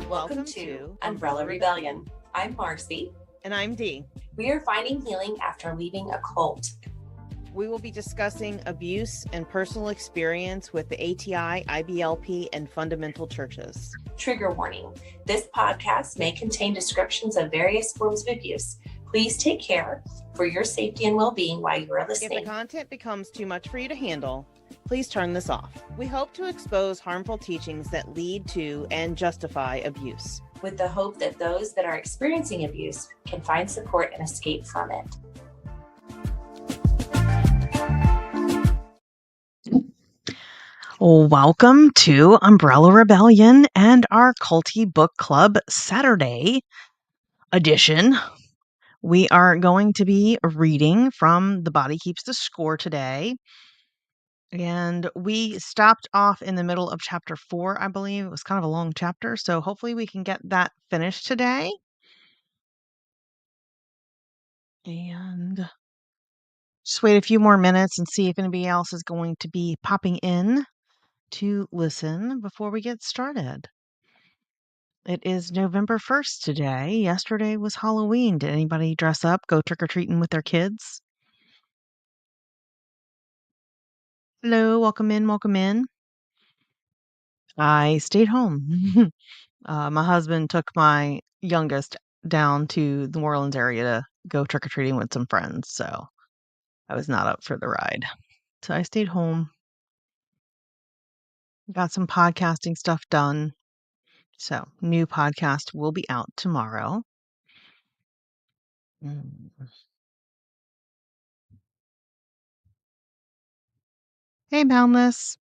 Welcome to Umbrella Rebellion. I'm Marcy. And I'm Dee. We are finding healing after leaving a cult. We will be discussing abuse and personal experience with the ATI, IBLP, and fundamental churches. Trigger warning. This podcast may contain descriptions of various forms of abuse. Please take care for your safety and well-being while you are listening. If the content becomes too much for you to handle, please turn this off. We hope to expose harmful teachings that lead to and justify abuse, with the hope that those that are experiencing abuse can find support and escape from it. Welcome to Umbrella Rebellion and our Culty Book Club Saturday edition. We are going to be reading from The Body Keeps the Score today. And we stopped off in the middle of chapter 4, I believe. It was kind of a long chapter, so hopefully we can get that finished today. And just wait a few more minutes and see if anybody else is going to be popping in to listen before we get started. It is November 1st today. Yesterday was Halloween. Did anybody dress up, go trick-or-treating with their kids? Hello, welcome in, welcome in. I stayed home. My husband took my youngest down to the New Orleans area to go trick-or-treating with some friends, so I was not up for the ride. So I stayed home. Got some podcasting stuff done. So, new podcast will be out tomorrow. Hey, Boundless.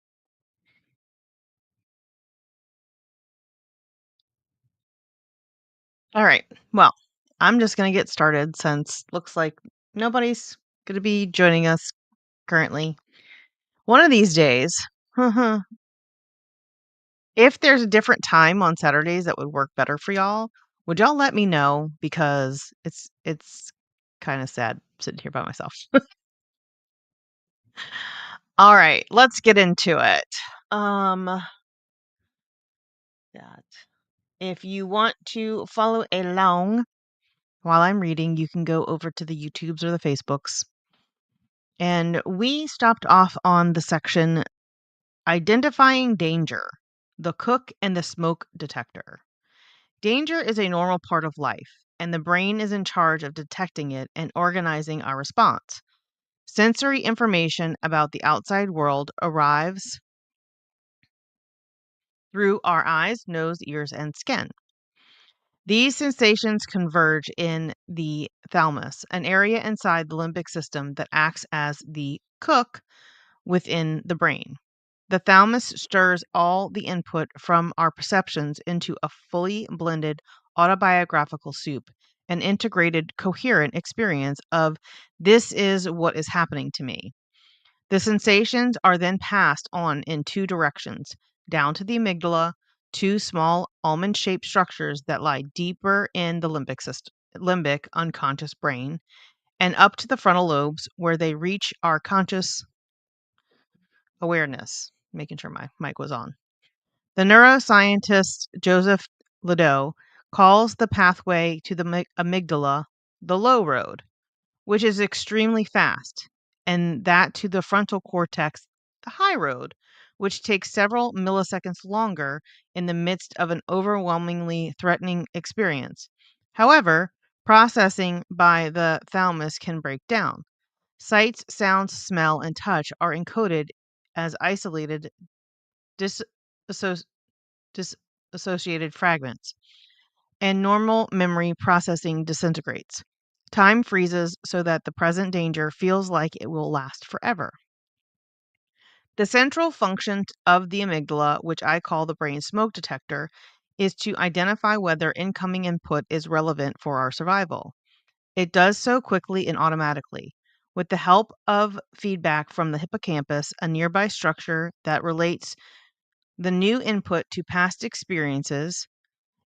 All right. Well, I'm just going to get started since looks like nobody's going to be joining us currently. One of these days, if there's a different time on Saturdays that would work better for y'all, would y'all let me know? Because it's kind of sad sitting here by myself. All right, let's get into it. That if you want to follow along while I'm reading, you can go over to the YouTubes or the Facebooks. And we stopped off on the section Identifying Danger, the Cook and the Smoke Detector. Danger is a normal part of life, and the brain is in charge of detecting it and organizing our response. Sensory information about the outside world arrives through our eyes, nose, ears, and skin. These sensations converge in the thalamus, an area inside the limbic system that acts as the cook within the brain. The thalamus stirs all the input from our perceptions into a fully blended autobiographical soup, an integrated, coherent experience of this is what is happening to me. The sensations are then passed on in two directions, down to the amygdala, two small almond-shaped structures that lie deeper in the limbic unconscious brain, and up to the frontal lobes where they reach our conscious awareness. Making sure my mic was on. The neuroscientist Joseph Ledoux calls the pathway to the amygdala the low road, which is extremely fast, and that to the frontal cortex the high road, which takes several milliseconds longer in the midst of an overwhelmingly threatening experience. However, processing by the thalamus can break down. Sights, sounds, smell, and touch are encoded as isolated disassociated fragments, and normal memory processing disintegrates. Time freezes so that the present danger feels like it will last forever. The central function of the amygdala, which I call the brain smoke detector, is to identify whether incoming input is relevant for our survival. It does so quickly and automatically. With the help of feedback from the hippocampus, a nearby structure that relates the new input to past experiences.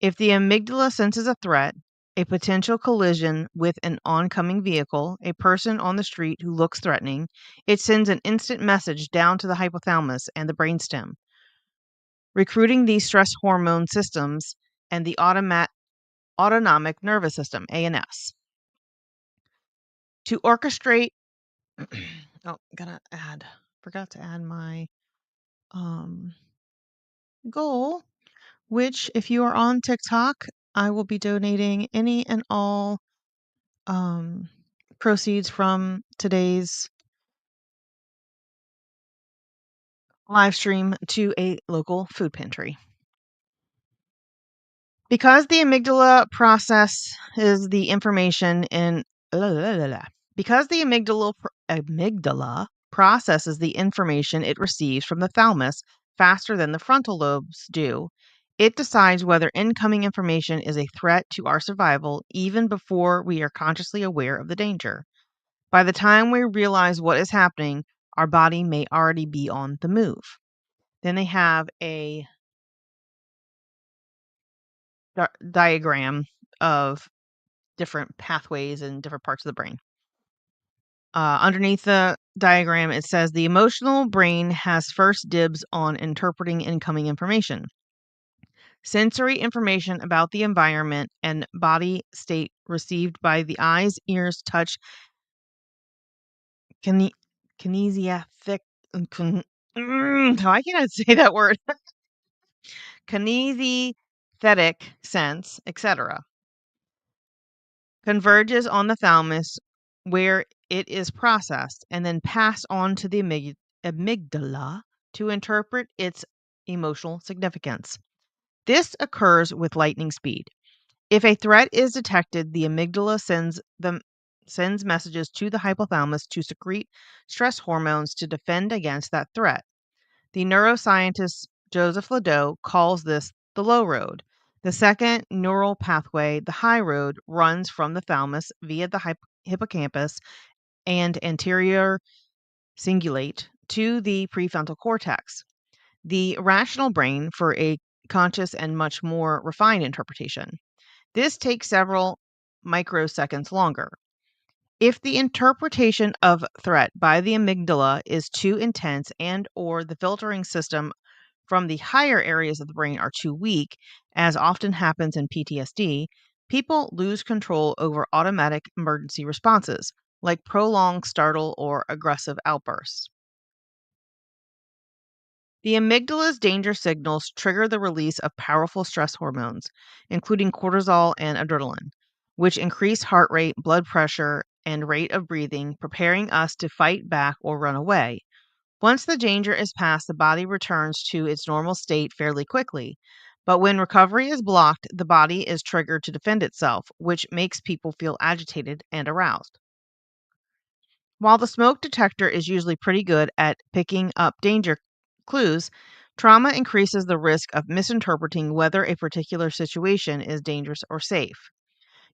If the amygdala senses a threat, a potential collision with an oncoming vehicle, a person on the street who looks threatening, it sends an instant message down to the hypothalamus and the brainstem. Recruiting these stress hormone systems and the autonomic nervous system, ANS. To orchestrate, forgot to add my goal, which if you are on TikTok, I will be donating any and all proceeds from today's live stream to a local food pantry. Because the amygdala processes the information in because the amygdala processes the information it receives from the thalamus faster than the frontal lobes do, it decides whether incoming information is a threat to our survival even before we are consciously aware of the danger. By the time we realize what is happening, our body may already be on the move. Then they have a diagram of different pathways in different parts of the brain. Underneath the diagram, it says the emotional brain has first dibs on interpreting incoming information. Sensory information about the environment and body state received by the eyes, ears, touch, kinesiophic. Why can't I say that word? Kinesthetic sense, etc. converges on the thalamus where it is processed and then passed on to the amygdala to interpret its emotional significance. This occurs with lightning speed. If a threat is detected, the amygdala sends messages to the hypothalamus to secrete stress hormones to defend against that threat. The neuroscientist Joseph Ledoux calls this the low road. The second neural pathway, the high road, runs from the thalamus via the hippocampus and anterior cingulate to the prefrontal cortex, the rational brain, for a conscious and much more refined interpretation. This takes several microseconds longer. If the interpretation of threat by the amygdala is too intense and or the filtering system from the higher areas of the brain are too weak, as often happens in PTSD, people lose control over automatic emergency responses, like prolonged startle or aggressive outbursts. The amygdala's danger signals trigger the release of powerful stress hormones, including cortisol and adrenaline, which increase heart rate, blood pressure, and rate of breathing, preparing us to fight back or run away. Once the danger is past, the body returns to its normal state fairly quickly. But when recovery is blocked, the body is triggered to defend itself, which makes people feel agitated and aroused. While the smoke detector is usually pretty good at picking up danger clues, trauma increases the risk of misinterpreting whether a particular situation is dangerous or safe.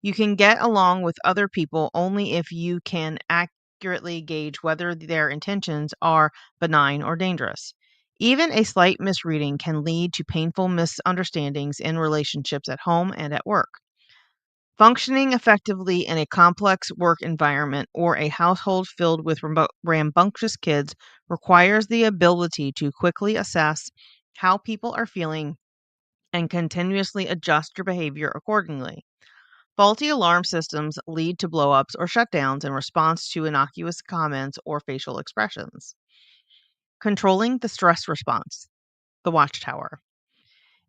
You can get along with other people only if you can accurately gauge whether their intentions are benign or dangerous. Even a slight misreading can lead to painful misunderstandings in relationships at home and at work. Functioning effectively in a complex work environment or a household filled with rambunctious kids requires the ability to quickly assess how people are feeling and continuously adjust your behavior accordingly. Faulty alarm systems lead to blowups or shutdowns in response to innocuous comments or facial expressions. Controlling the stress response, the watchtower.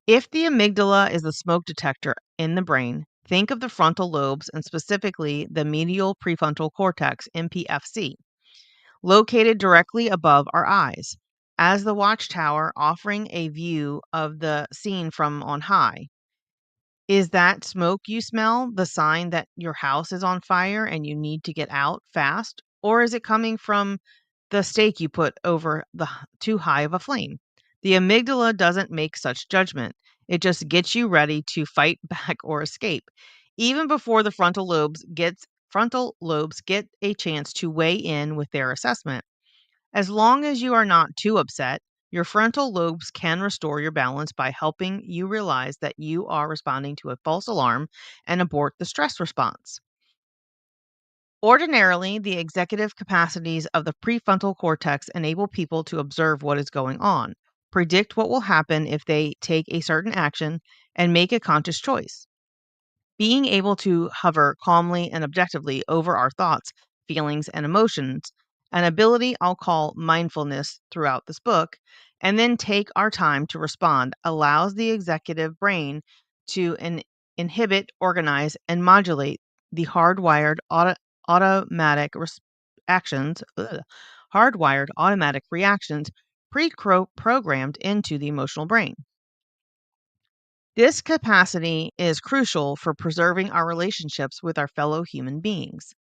If the amygdala is the smoke detector in the brain, think of the frontal lobes and specifically the medial prefrontal cortex, MPFC, located directly above our eyes, as the watchtower, offering a view of the scene from on high. Is that smoke you smell the sign that your house is on fire and you need to get out fast? Or is it coming from the stake you put over the too high of a flame? The amygdala doesn't make such judgment. It just gets you ready to fight back or escape. Even before the frontal lobes get a chance to weigh in with their assessment. As long as you are not too upset, your frontal lobes can restore your balance by helping you realize that you are responding to a false alarm and abort the stress response. Ordinarily, the executive capacities of the prefrontal cortex enable people to observe what is going on, predict what will happen if they take a certain action, and make a conscious choice. Being able to hover calmly and objectively over our thoughts, feelings, and emotions, an ability I'll call mindfulness throughout this book, and then take our time to respond, allows the executive brain to inhibit, organize, and modulate the automatic actions, hardwired automatic reactions pre-programmed into the emotional brain. This capacity is crucial for preserving our relationships with our fellow human beings.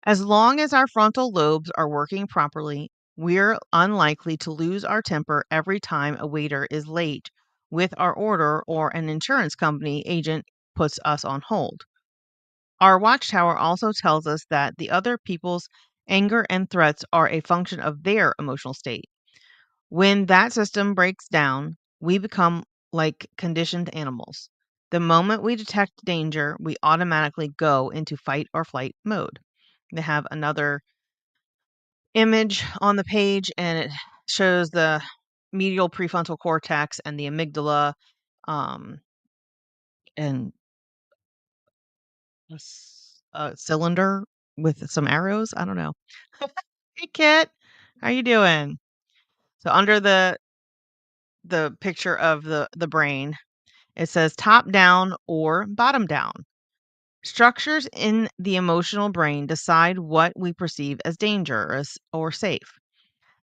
As long as our frontal lobes are working properly, we're unlikely to lose our temper every time a waiter is late with our order or an insurance company agent puts us on hold. Our watchtower also tells us that the other people's anger and threats are a function of their emotional state. When that system breaks down, we become like conditioned animals. The moment we detect danger, we automatically go into fight or flight mode. They have another image on the page, and it shows the medial prefrontal cortex and the amygdala, and a cylinder with some arrows. I don't know. Hey, Kit, how you doing? So under the picture of the brain, it says top down or bottom down. Structures in the emotional brain decide what we perceive as dangerous or safe.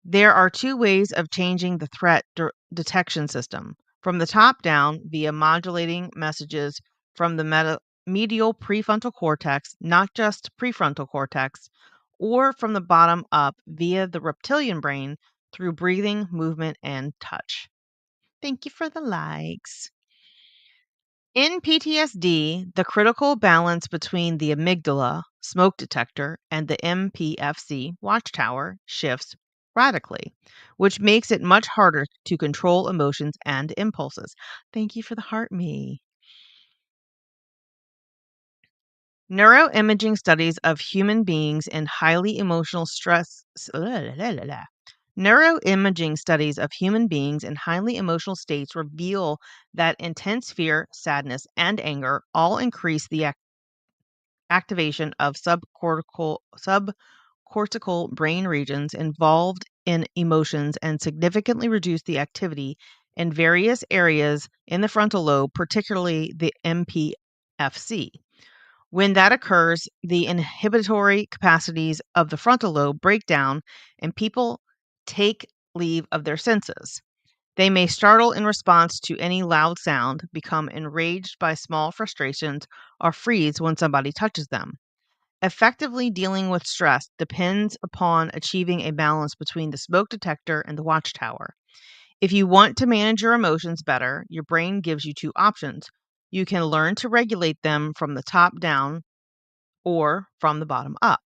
There are two ways of changing the threat detection system: from the top down via modulating messages from the medial prefrontal cortex, not just prefrontal cortex, or from the bottom up via the reptilian brain through breathing, movement, and touch. Thank you for the likes. In PTSD, the critical balance between the amygdala, smoke detector, and the MPFC, watchtower, shifts radically, which makes it much harder to control emotions and impulses. Thank you for the heart me. Neuroimaging studies of human beings in highly emotional stress. Neuroimaging studies of human beings in highly emotional states reveal that intense fear, sadness, and anger all increase the activation of subcortical brain regions involved in emotions and significantly reduce the activity in various areas in the frontal lobe, particularly the MPFC. When that occurs, the inhibitory capacities of the frontal lobe break down and people take leave of their senses. They may startle in response to any loud sound, become enraged by small frustrations, or freeze when somebody touches them. Effectively dealing with stress depends upon achieving a balance between the smoke detector and the watchtower. If you want to manage your emotions better, your brain gives you two options. You can learn to regulate them from the top down or from the bottom up.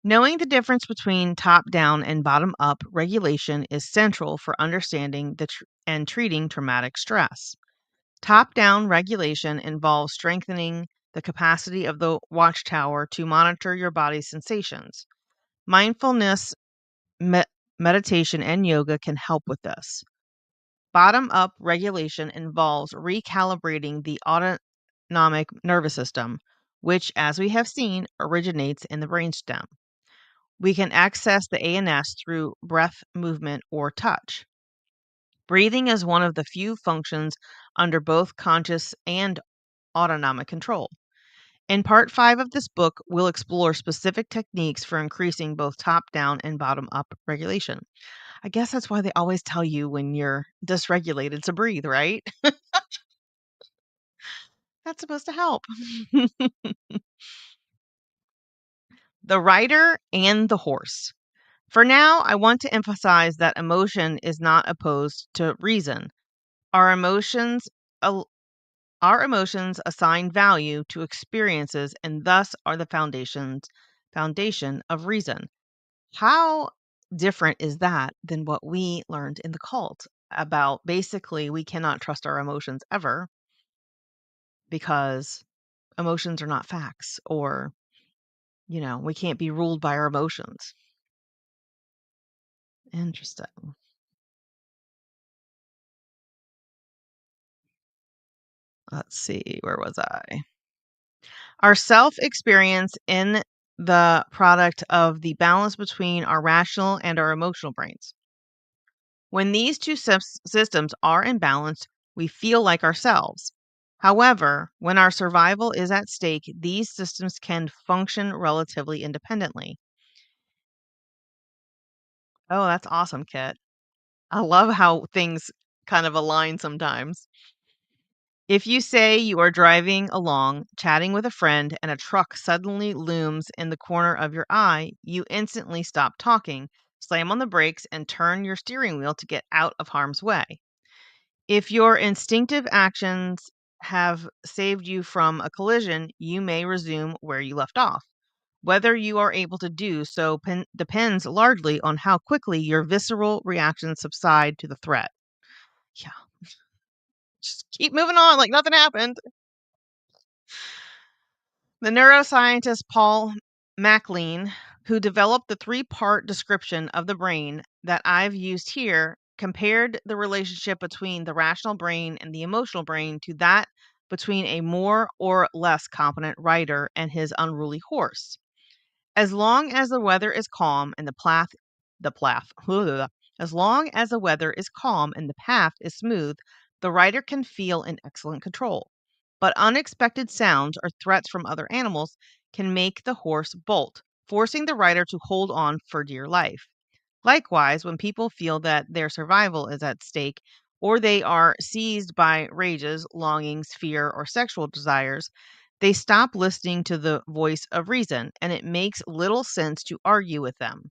Knowing the difference between top down and bottom up regulation is central for understanding and treating traumatic stress. Top down regulation involves strengthening the capacity of the watchtower to monitor your body's sensations. Mindfulness, meditation, and yoga can help with this. Bottom up regulation involves recalibrating the autonomic nervous system, which, as we have seen, originates in the brainstem. We can access the ANS through breath, movement, or touch. Breathing is one of the few functions under both conscious and autonomic control. In part 5 of this book, we'll explore specific techniques for increasing both top down and bottom up regulation. I guess that's why they always tell you when you're dysregulated to breathe, right? That's supposed to help. The rider and the horse. For now, I want to emphasize that emotion is not opposed to reason. Our emotions Our emotions assign value to experiences and thus are the foundation of reason. How different is that than what we learned in the cult about basically we cannot trust our emotions ever because emotions are not facts, or we can't be ruled by our emotions. Interesting. Let's see, where was I? Our self-experience in the product of the balance between our rational and our emotional brains. When these two systems are in balance, we feel like ourselves. However, when our survival is at stake, these systems can function relatively independently. Oh, that's awesome, Kit. I love how things kind of align sometimes. If you say you are driving along, chatting with a friend, and a truck suddenly looms in the corner of your eye, you instantly stop talking, slam on the brakes, and turn your steering wheel to get out of harm's way. If your instinctive actions have saved you from a collision, you may resume where you left off. Whether you are able to do so depends largely on how quickly your visceral reactions subside to the threat. Yeah, just keep moving on like nothing happened. The neuroscientist Paul MacLean, who developed the three-part description of the brain that I've used here, compared the relationship between the rational brain and the emotional brain to that between a more or less competent rider and his unruly horse. As long as the weather is calm and as long as the weather is calm and the path is smooth, the rider can feel in excellent control. But unexpected sounds or threats from other animals can make the horse bolt, forcing the rider to hold on for dear life. Likewise, when people feel that their survival is at stake, or they are seized by rages, longings, fear, or sexual desires, they stop listening to the voice of reason, and it makes little sense to argue with them.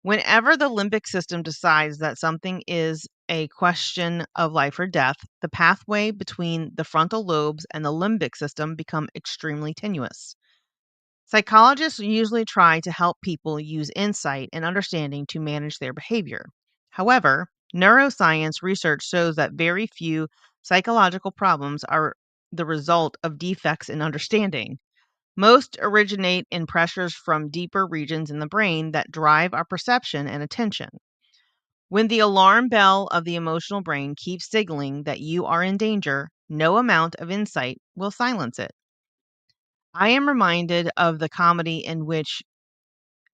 Whenever the limbic system decides that something is a question of life or death, the pathway between the frontal lobes and the limbic system become extremely tenuous. Psychologists usually try to help people use insight and understanding to manage their behavior. However, neuroscience research shows that very few psychological problems are the result of defects in understanding. Most originate in pressures from deeper regions in the brain that drive our perception and attention. When the alarm bell of the emotional brain keeps signaling that you are in danger, no amount of insight will silence it. I am reminded of the comedy in which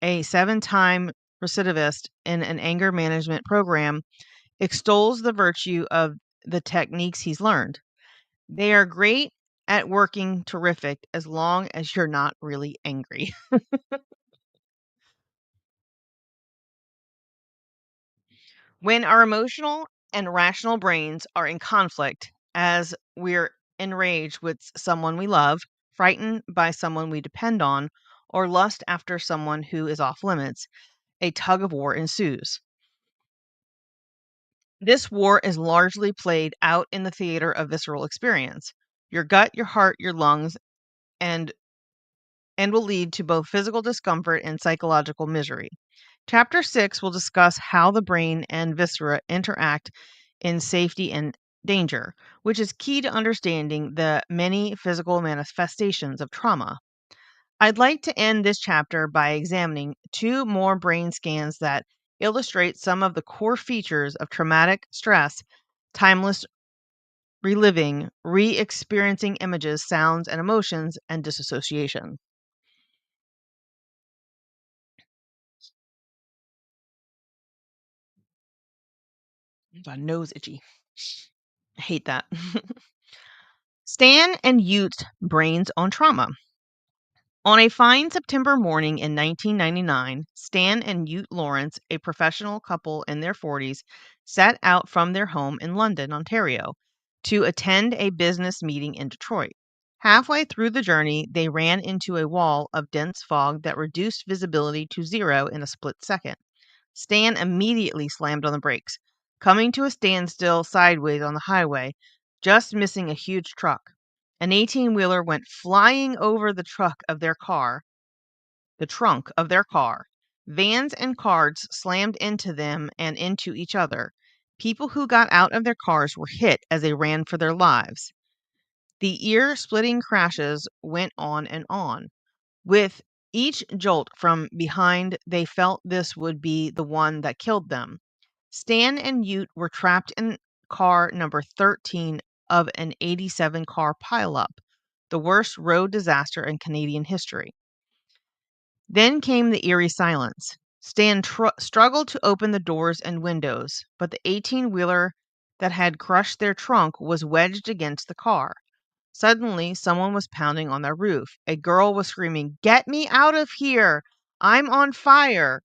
a 7-time recidivist in an anger management program extols the virtue of the techniques he's learned. They are great at working terrific as long as you're not really angry. When our emotional and rational brains are in conflict, as we're enraged with someone we love, frightened by someone we depend on, or lust after someone who is off limits, a tug of war ensues. This war is largely played out in the theater of visceral experience. Your gut, your heart, your lungs, and will lead to both physical discomfort and psychological misery. Chapter 6 will discuss how the brain and viscera interact in safety and danger, which is key to understanding the many physical manifestations of trauma. I'd like to end this chapter by examining 2 more brain scans that illustrate some of the core features of traumatic stress, timeless reliving, re experiencing images, sounds, and emotions, and disassociation. My nose itchy. I hate that. Stan and Ute's brains on trauma. On a fine September morning in 1999, Stan and Ute Lawrence, a professional couple in their 40s, set out from their home in London, Ontario, to attend a business meeting in Detroit. Halfway through the journey, they ran into a wall of dense fog that reduced visibility to zero in a split second. Stan immediately slammed on the brakes, coming to a standstill sideways on the highway, just missing a huge truck. An 18-wheeler went flying over the trunk of their car. Vans and cars slammed into them and into each other. People who got out of their cars were hit as they ran for their lives. The ear-splitting crashes went on and on. With each jolt from behind, they felt this would be the one that killed them. Stan and Ute were trapped in car number 13, of an 87 car pileup, the worst road disaster in Canadian history. Then came the eerie silence. Stan struggled to open the doors and windows, but the 18-wheeler that had crushed their trunk was wedged against the car. Suddenly, someone was pounding on their roof. A girl was screaming, "Get me out of here! I'm on fire!"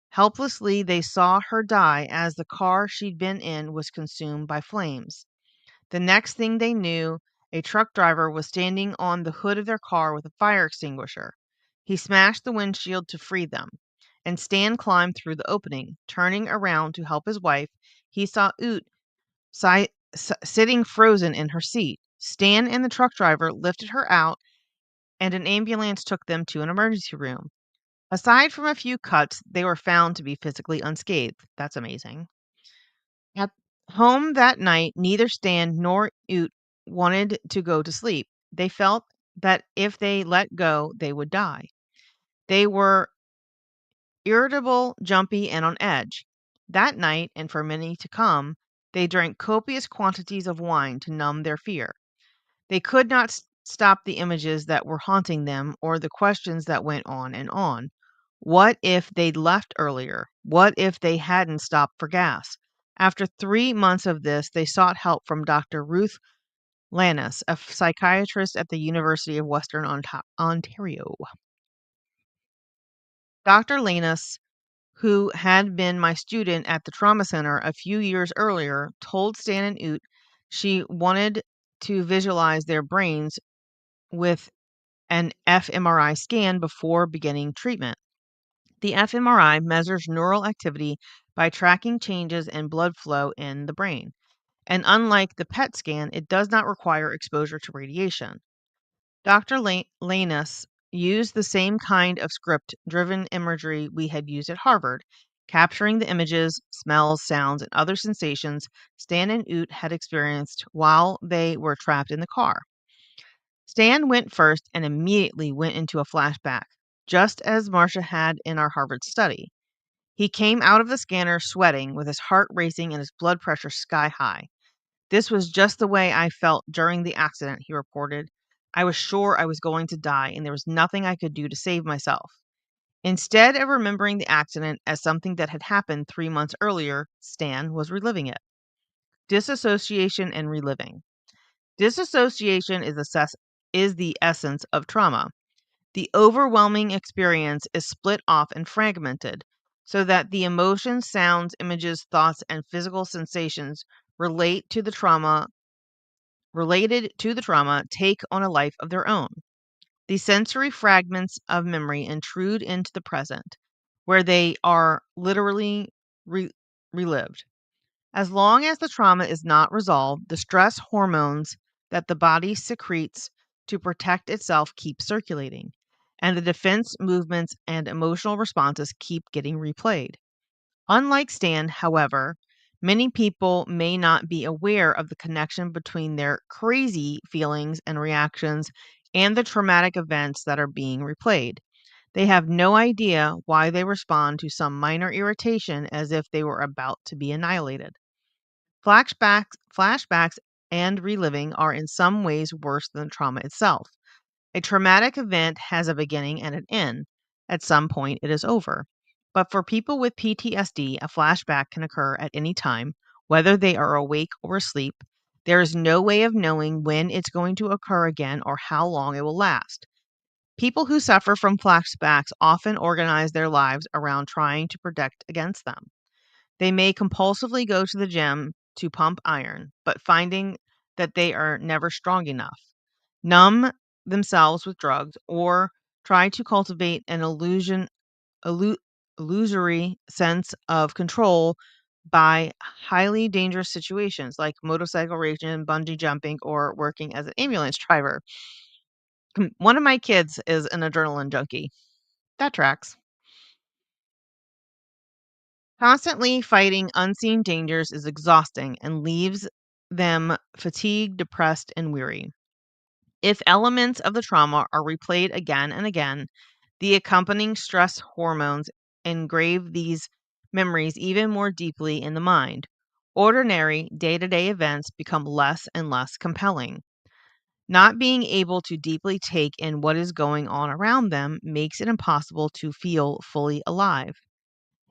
Helplessly, they saw her die as the car she'd been in was consumed by flames. The next thing they knew, a truck driver was standing on the hood of their car with a fire extinguisher. He smashed the windshield to free them, and Stan climbed through the opening. Turning around to help his wife, he saw Ute sitting frozen in her seat. Stan and the truck driver lifted her out, and an ambulance took them to an emergency room. Aside from a few cuts, they were found to be physically unscathed. That's amazing. At home that night, neither Stan nor Ute wanted to go to sleep. They felt that if they let go, they would die. They were irritable, jumpy, and on edge. That night, and for many to come, they drank copious quantities of wine to numb their fear. They could not stop the images that were haunting them or the questions that went on and on. What if they'd left earlier? What if they hadn't stopped for gas? After 3 months of this, they sought help from Dr. Ruth Lannis, a psychiatrist at the University of Western Ontario. Dr. Lannis, who had been my student at the trauma center a few years earlier, told Stan and Ute she wanted to visualize their brains with an fMRI scan before beginning treatment. The fMRI measures neural activity by tracking changes in blood flow in the brain. And unlike the PET scan, it does not require exposure to radiation. Dr. Lanus used the same kind of script driven imagery we had used at Harvard, capturing the images, smells, sounds, and other sensations Stan and Ute had experienced while they were trapped in the car. Stan went first and immediately went into a flashback, just as Marcia had in our Harvard study. He came out of the scanner sweating, with his heart racing and his blood pressure sky high. "This was just the way I felt during the accident," he reported. "I was sure I was going to die, and there was nothing I could do to save myself." Instead of remembering the accident as something that had happened 3 months earlier, Stan was reliving it. Disassociation and reliving. Disassociation is the essence of trauma. The overwhelming experience is split off and fragmented so that the emotions, sounds, images, thoughts, and physical sensations related to the trauma take on a life of their own. The sensory fragments of memory intrude into the present, where they are literally relived. As long as the trauma is not resolved, the stress hormones that the body secretes to protect itself keep circulating, and the defense movements and emotional responses keep getting replayed. Unlike Stan, however, many people may not be aware of the connection between their crazy feelings and reactions and the traumatic events that are being replayed. They have no idea why they respond to some minor irritation as if they were about to be annihilated. Flashbacks and reliving are in some ways worse than trauma itself. A traumatic event has a beginning and an end. At some point, it is over. But for people with PTSD, a flashback can occur at any time, whether they are awake or asleep. There is no way of knowing when it's going to occur again or how long it will last. People who suffer from flashbacks often organize their lives around trying to protect against them. They may compulsively go to the gym to pump iron, but finding that they are never strong enough, numb themselves with drugs, or try to cultivate an illusory sense of control by highly dangerous situations like motorcycle racing, bungee jumping, or working as an ambulance driver. One of my kids is an adrenaline junkie. That tracks. Constantly fighting unseen dangers is exhausting and leaves them fatigued, depressed, and weary. If elements of the trauma are replayed again and again, the accompanying stress hormones engrave these memories even more deeply in the mind. Ordinary day-to-day events become less and less compelling. Not being able to deeply take in what is going on around them makes it impossible to feel fully alive.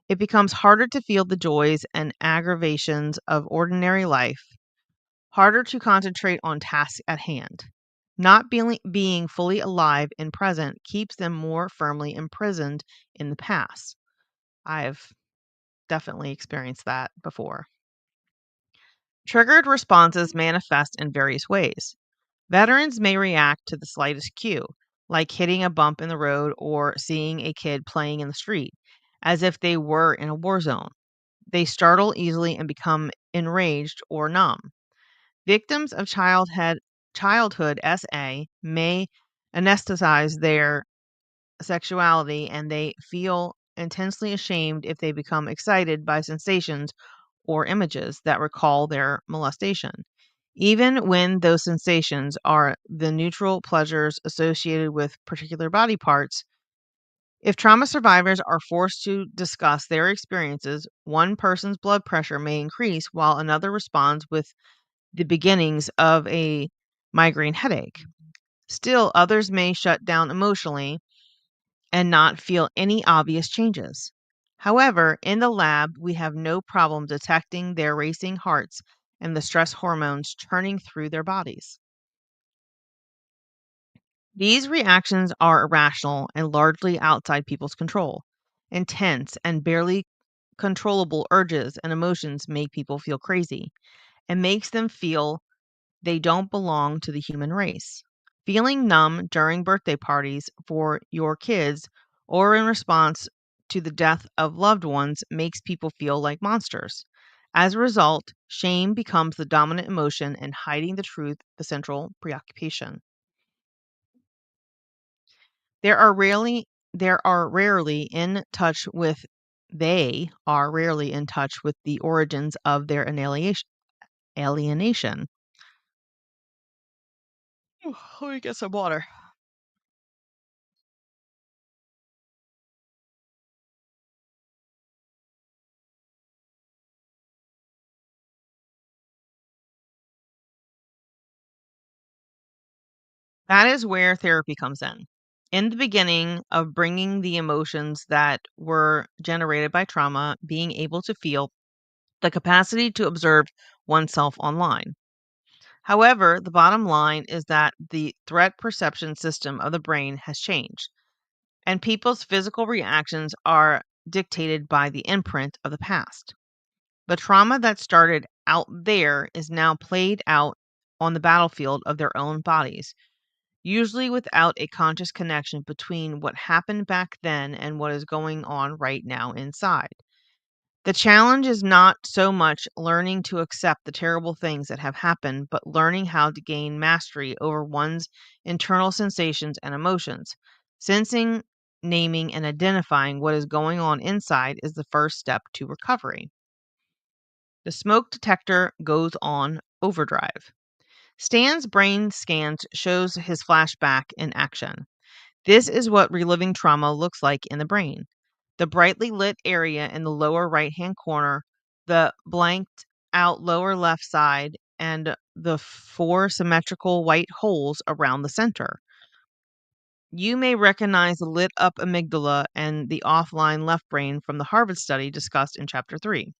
It becomes harder to feel the joys and aggravations of ordinary life, harder to concentrate on tasks at hand. Not being fully alive and present keeps them more firmly imprisoned in the past. I've definitely experienced that before. Triggered responses manifest in various ways. Veterans may react to the slightest cue, like hitting a bump in the road or seeing a kid playing in the street, as if they were in a war zone. They startle easily and become enraged or numb. Victims of childhood SA may anesthetize their sexuality and they feel intensely ashamed if they become excited by sensations or images that recall their molestation, even when those sensations are the neutral pleasures associated with particular body parts. If trauma survivors are forced to discuss their experiences, one person's blood pressure may increase while another responds with the beginnings of a migraine headache. Still, others may shut down emotionally and not feel any obvious changes. However, in the lab, we have no problem detecting their racing hearts and the stress hormones churning through their bodies. These reactions are irrational and largely outside people's control. Intense and barely controllable urges and emotions make people feel crazy and makes them feel they don't belong to the human race. Feeling numb during birthday parties for your kids or in response to the death of loved ones makes people feel like monsters. As a result, shame becomes the dominant emotion and hiding the truth the central preoccupation. There are rarely there are rarely in touch with they are rarely in touch with the origins of their alienation. Let me get some water. That is where therapy comes in. In the beginning of bringing the emotions that were generated by trauma, being able to feel the capacity to observe oneself online. However, the bottom line is that the threat perception system of the brain has changed, and people's physical reactions are dictated by the imprint of the past. The trauma that started out there is now played out on the battlefield of their own bodies, usually without a conscious connection between what happened back then and what is going on right now inside. The challenge is not so much learning to accept the terrible things that have happened, but learning how to gain mastery over one's internal sensations and emotions. Sensing, naming, and identifying what is going on inside is the first step to recovery. The smoke detector goes on overdrive. Stan's brain scans shows his flashback in action. This is what reliving trauma looks like in the brain. The brightly lit area in the lower right-hand corner, the blanked out lower left side, and the four symmetrical white holes around the center. You may recognize the lit up amygdala and the offline left brain from the Harvard study discussed in Chapter 3.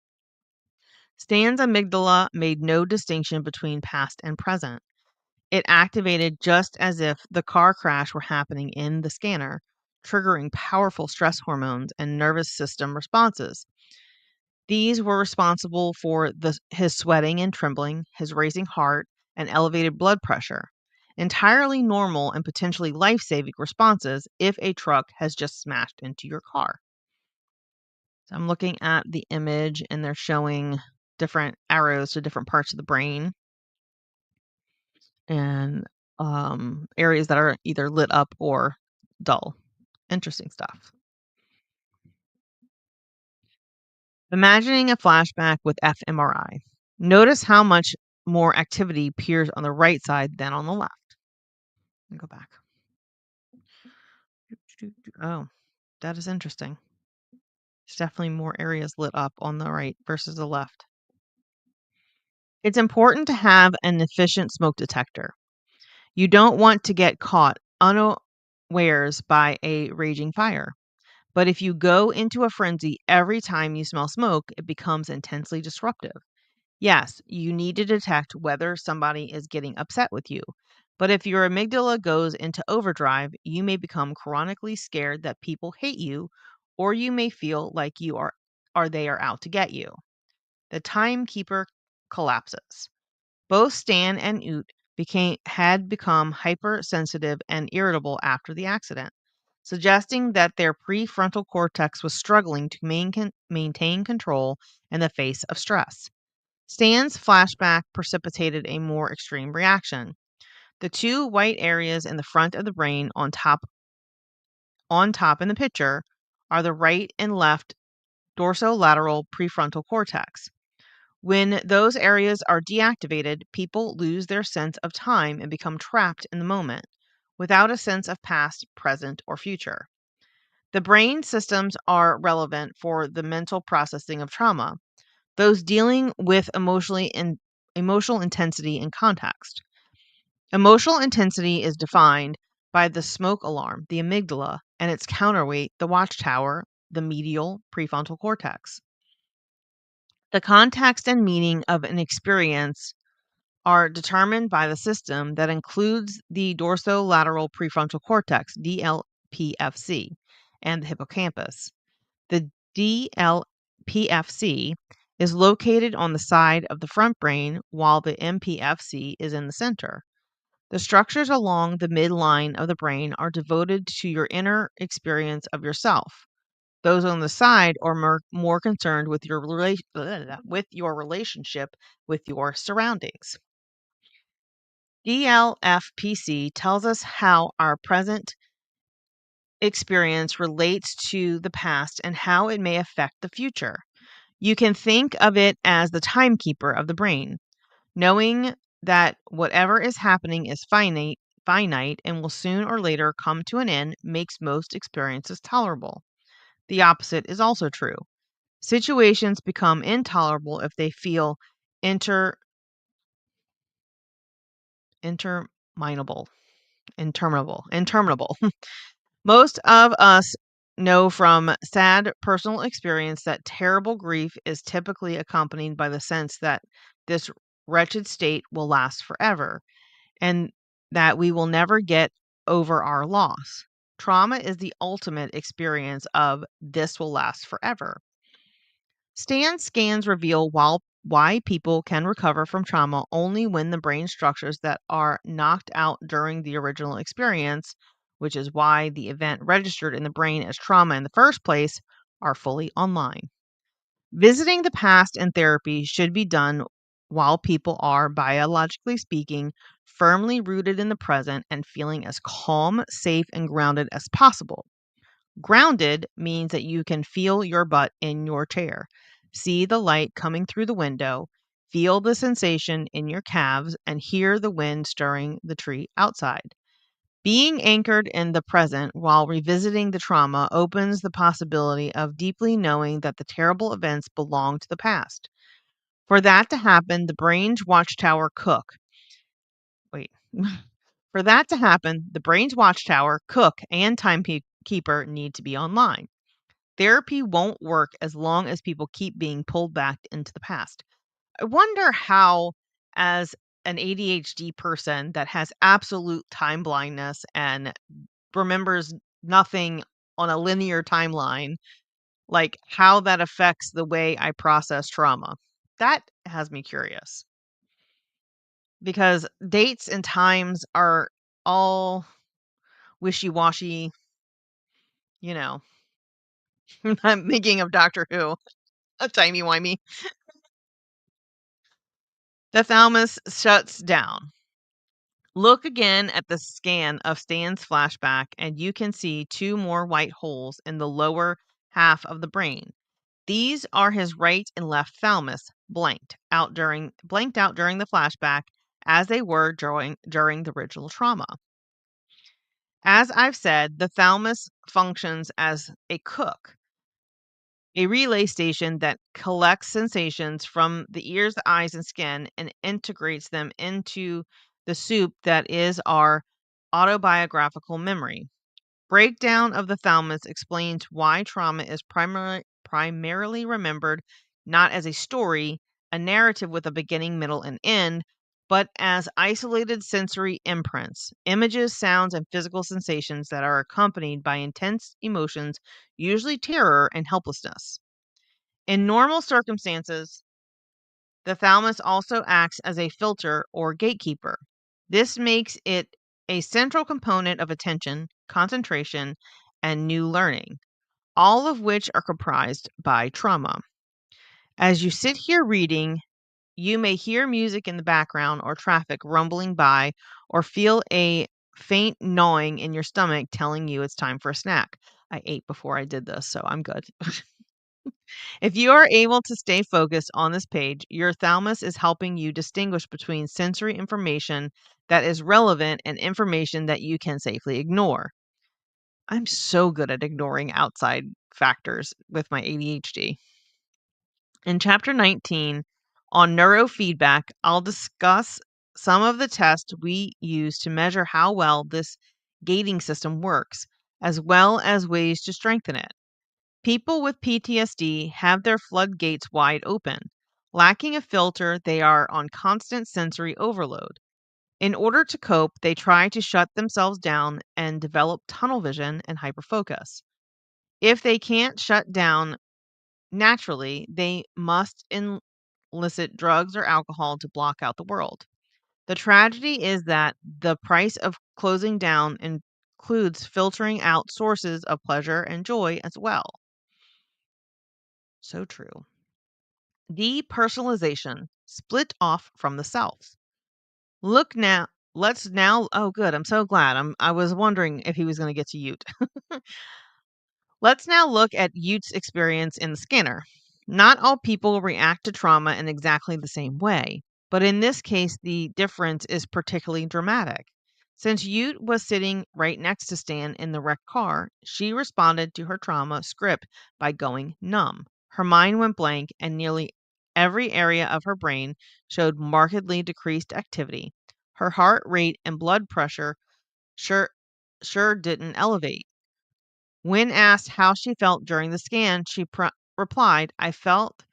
Stan's amygdala made no distinction between past and present. It activated just as if the car crash were happening in the scanner, triggering powerful stress hormones and nervous system responses. These were responsible for his sweating and trembling, his racing heart, and elevated blood pressure. Entirely normal and potentially life saving responses if a truck has just smashed into your car. So I'm looking at the image and they're showing different arrows to different parts of the brain and areas that are either lit up or dull. Interesting stuff. Imagining a flashback with fMRI. Notice how much more activity appears on the right side than on the left. Let me go back. Oh, that is interesting. There's definitely more areas lit up on the right versus the left. It's important to have an efficient smoke detector. You don't want to get caught unawares by a raging fire. But if you go into a frenzy every time you smell smoke, it becomes intensely disruptive. Yes, you need to detect whether somebody is getting upset with you. But if your amygdala goes into overdrive, you may become chronically scared that people hate you, or you may feel like they are out to get you. The timekeeper collapses. Both Stan and Oot had become hypersensitive and irritable after the accident, suggesting that their prefrontal cortex was struggling to maintain control in the face of stress. Stan's flashback precipitated a more extreme reaction. The two white areas in the front of the brain on top in the picture are the right and left dorsolateral prefrontal cortex. When those areas are deactivated, people lose their sense of time and become trapped in the moment, without a sense of past, present, or future. The brain systems are relevant for the mental processing of trauma, those dealing with emotional intensity and context. Emotional intensity is defined by the smoke alarm, the amygdala, and its counterweight, the watchtower, the medial prefrontal cortex. The context and meaning of an experience are determined by the system that includes the dorsolateral prefrontal cortex, DLPFC, and the hippocampus. The DLPFC is located on the side of the front brain, while the MPFC is in the center. The structures along the midline of the brain are devoted to your inner experience of yourself. Those on the side are more concerned with your relationship with your surroundings. DLFPC tells us how our present experience relates to the past and how it may affect the future. You can think of it as the timekeeper of the brain, knowing that whatever is happening is finite and will soon or later come to an end makes most experiences tolerable. The opposite is also true. Situations become intolerable if they feel interminable. Interminable. Most of us know from sad personal experience that terrible grief is typically accompanied by the sense that this wretched state will last forever and that we will never get over our loss. Trauma is the ultimate experience of this will last forever. Stan's scans reveal why people can recover from trauma only when the brain structures that are knocked out during the original experience, which is why the event registered in the brain as trauma in the first place, are fully online. Visiting the past in therapy should be done while people are, biologically speaking, firmly rooted in the present and feeling as calm, safe, and grounded as possible. Grounded means that you can feel your butt in your chair, see the light coming through the window, feel the sensation in your calves, and hear the wind stirring the tree outside. Being anchored in the present while revisiting the trauma opens the possibility of deeply knowing that the terrible events belong to the past. For that to happen, the brain's watchtower cook. Wait. For that to happen, the brain's watchtower, cook, and timekeeper need to be online. Therapy won't work as long as people keep being pulled back into the past. I wonder how, as an ADHD person that has absolute time blindness and remembers nothing on a linear timeline, like how that affects the way I process trauma. That has me curious because dates and times are all wishy washy, you know. I'm thinking of Doctor Who, a timey-wimey. The thalamus shuts down. Look again at the scan of Stan's flashback, and you can see two more white holes in the lower half of the brain. These are his right and left thalamus, blanked out during the flashback, as they were during the original trauma. As I've said, the thalamus functions as a cook. a relay station that collects sensations from the ears, the eyes, and skin and integrates them into the soup that is our autobiographical memory. Breakdown of the thalamus explains why trauma is primarily remembered not as a story, a narrative with a beginning, middle, and end, but as isolated sensory imprints, images, sounds, and physical sensations that are accompanied by intense emotions, usually terror and helplessness. In normal circumstances, the thalamus also acts as a filter or gatekeeper. This makes it a central component of attention, concentration, and new learning, all of which are comprised by trauma. As you sit here reading, you may hear music in the background or traffic rumbling by or feel a faint gnawing in your stomach telling you it's time for a snack. I ate before I did this, so I'm good. If you are able to stay focused on this page, your thalamus is helping you distinguish between sensory information that is relevant and information that you can safely ignore. I'm so good at ignoring outside factors with my ADHD. In chapter 19 on neurofeedback, I'll discuss some of the tests we use to measure how well this gating system works, as well as ways to strengthen it. People with PTSD have their floodgates wide open. Lacking a filter, they are on constant sensory overload. In order to cope, they try to shut themselves down and develop tunnel vision and hyperfocus. If they can't shut down naturally, they must illicit drugs or alcohol to block out the world. The tragedy is that the price of closing down includes filtering out sources of pleasure and joy as well. So true. Depersonalization, split off from the self. Look now, let's now, oh good, I'm so glad. I was wondering if he was going to get to Ute. Let's now look at Ute's experience in the scanner. Not all people react to trauma in exactly the same way, but in this case, the difference is particularly dramatic. Since Ute was sitting right next to Stan in the wrecked car, she responded to her trauma script by going numb. Her mind went blank, and nearly every area of her brain showed markedly decreased activity. Her heart rate and blood pressure sure didn't elevate. When asked how she felt during the scan, she replied, "I felt